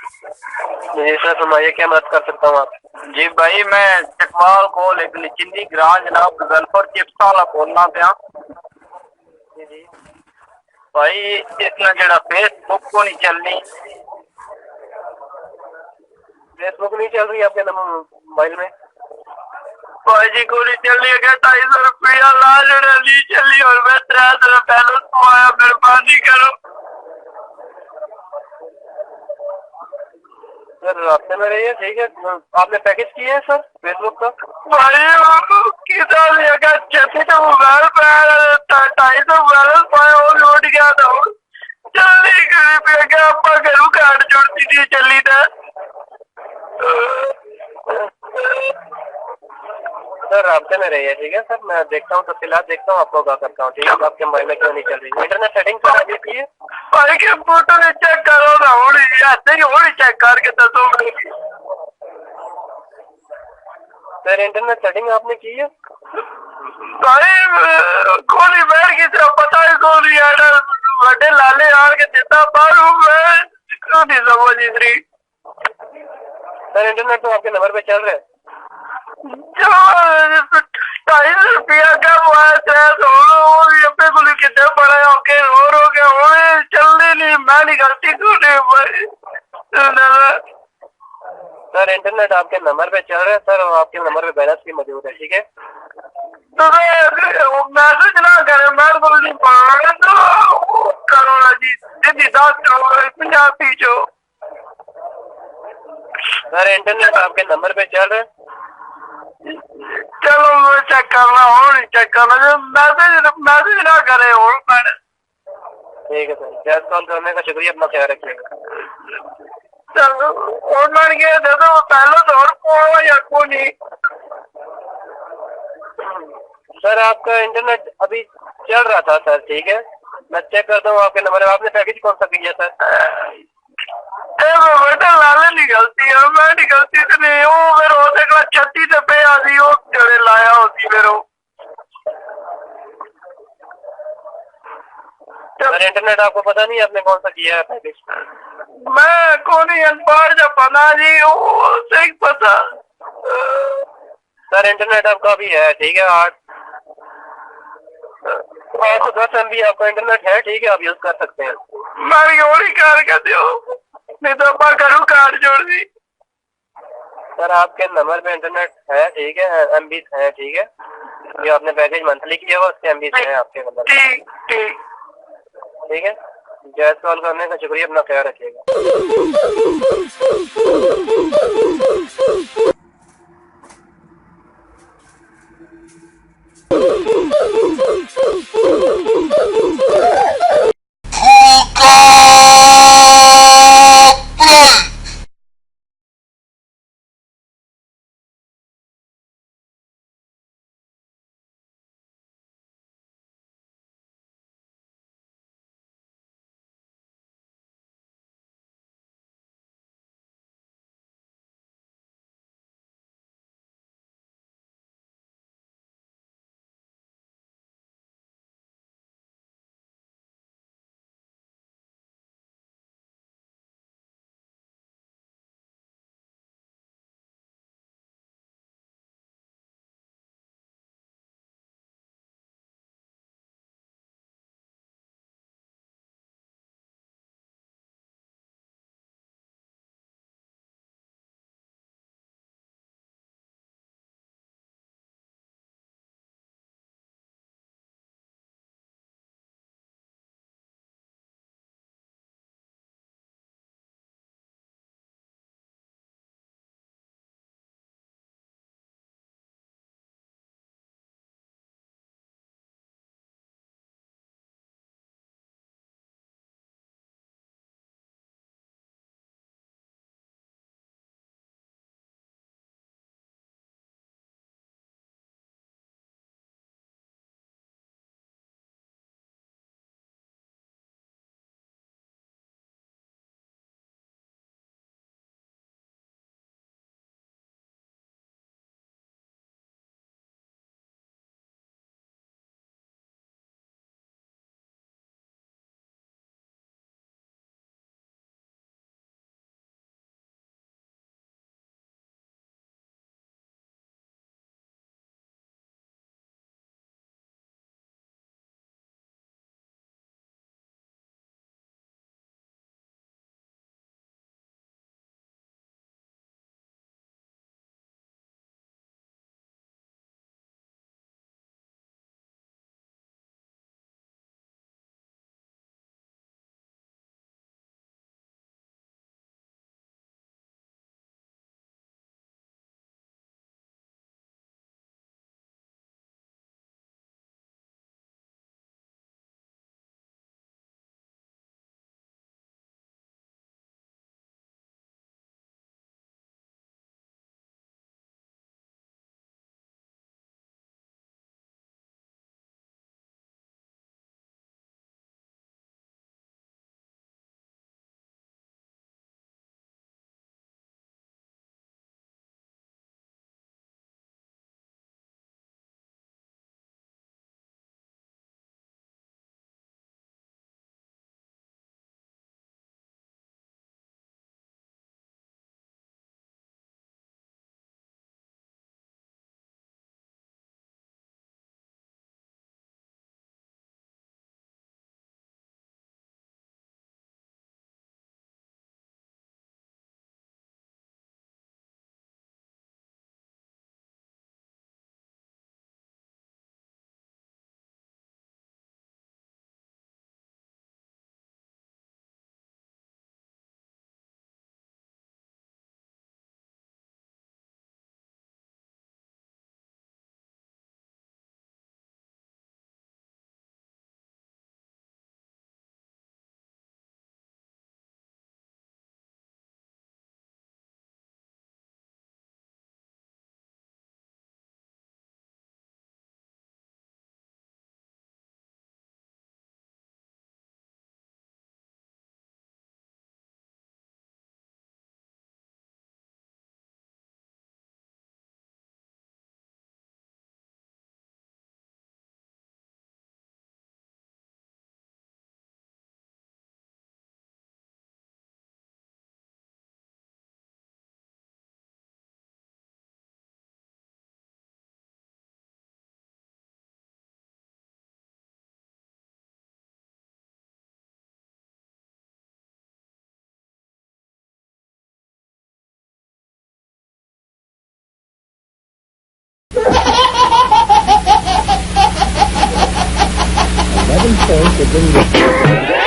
जी sir, फरमाइए क्या मदद कर सकता हूँ आप। जी भाई, मैं चकवाल को एक लिचिंदी ग्रां जनाब गजलपुर चिप्स वाला बोलना पाया। जी जी। भाई इतना जड़ा फेसबुक को नहीं चलनी। फेसबुक नहीं चल रही आपके मोबाइल में? भाई जी को नहीं चलनी है, 250 रुपया ला जड़ा नहीं चली और मैं 300 बैलेंस पाया, मेहरबानी करो। सर रास्ते में रहिए, ठीक है। आपने पैकेज किया है सर फेसबुक का? भाई किधर लेगा, छत्ती तो मोबाइल पे 250 बैलेंस पाया और लौट गया था। जल्दी करे पे क्या अपा करूँ, कार्ड जोड़ती थी चली था। सर रास्ते में रहिए, ठीक है सर। मैं देखता हूँ, तफसीलात देखता हूँ, आपको क्या करता हूँ, ठीक है। आपके मोबाइल में क्यों नहीं चल रही इंटरनेट सेटिंग सर अभी की है? भाई के फोटो ने चेक करो ना, होनी चेक करके दसो। सर इंटरनेट सेटिंग आपने की है? भाई गोली बैठ की तरफ पता है, गोली बड़े लाले आड़ के देता बारू में क्यों नहीं समझ रही। सर इंटरनेट तो आपके नंबर पे चल रहा है। जो 250 रुपया का हुआ पे गोली कितने पड़ा है, ओके और हो गया वो चलने नहीं, मैं नहीं गलती क्यों भाई। सर इंटरनेट आपके नंबर पे चल रहा है सर, और आपके नंबर पे बैलेंस भी मौजूद है, ठीक है। तो मैसेज ना करे, मैं गोली पड़ा तो करो ना जी, दीदी 10 करोड़ पंजाबी जो। सर इंटरनेट आपके नंबर पे चल रहा है। चलो मैं चेक करना हो, नहीं चेक करना, मैसेज ना करे और मैंने। ठीक है सर, जैस कॉल करने का शुक्रिया, अपना ख्याल रखिएगा। चलो और मैंने क्या दे दो पहले तो और को या को नहीं। सर आपका इंटरनेट अभी चल रहा था सर, ठीक है। मैं चेक करता हूँ आपके नंबर। आपने पैकेज कौन सा किया सर? बेटा लाले निकलती है, मैं निकलती तो नहीं वो फिर हो सकता 36 पे आती वो जड़े लाया होती फिर वो। सर इंटरनेट आपको पता नहीं आपने कौन सा किया है पैकेज? मैं कौन ही अनपढ़ जब बना जी वो सही पता। सर इंटरनेट आपका भी है, ठीक है। 810 MB आपका इंटरनेट है, ठीक है, आप यूज कर सकते हैं। मैं गोली कर दो नहीं तो अपा करूँ कार्ड जोड़ दी। सर आपके नंबर पे इंटरनेट है, ठीक है, MB है, ठीक है। ये आपने पैकेज मंथली किया हुआ, उसके MB है आपके नंबर पे, ठीक ठीक। ठीक है। जैस कॉल करने का शुक्रिया, अपना ख्याल रखिएगा। 11 points to bring the